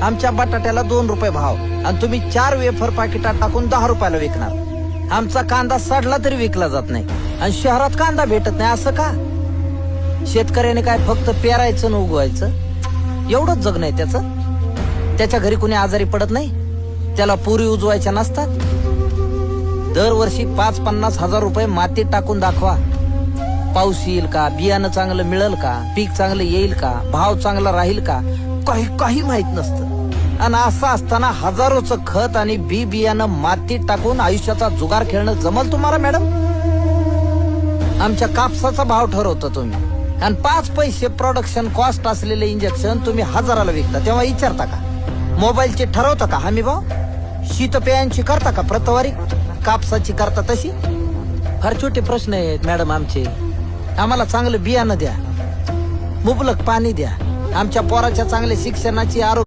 आमच्या बटाट्याला 2 रुपये भाव आणि तुम्ही 4 वेफर पाकिटात टाकून 10 रुपयाला विकणार। आमचा कांदा सडला तरी विकला जात नाही आणि शहरात कांदा भेटत नाही, असं का? शेतकऱ्याने काय फक्त पेरायचं आणि उगवायचं एवढंच जग नाही त्याच्या घरी कुणी आजारी पडत नाही, त्याला पुरी उजवायच्या नसतात? दरवर्षी 5-50 हजार रुपये मातीत टाकून दाखवा, पाऊस येईल का, बियाणं चांगलं मिळेल का, पीक चांगलं येईल का, भाव चांगला राहील का, काही माहित नसतं। आणि असं असताना हजारोचं खत आणि बियाणं मातीत टाकून आयुष्याचा जुगार खेळणं जमल तुम्हाला मॅडम? आमच्या कापसाचा भाव ठरवता तुम्ही आणि 5 पैसे प्रोडक्शन कॉस्ट असलेले इंजेक्शन तुम्ही 1000ला विकता, तेव्हा विचारता का? मोबाईलचे ठरवता का हमी भाव? शीतपेयांची करता का प्रतवारी? कापसाची करता तशी? फार छोटे प्रश्न आहेत मॅडम आमचे। आम्हाला चांगलं बियाणं द्या, मुबलक पाणी द्या, आमच्या पोराच्या चांगल्या शिक्षणाची आरोग्य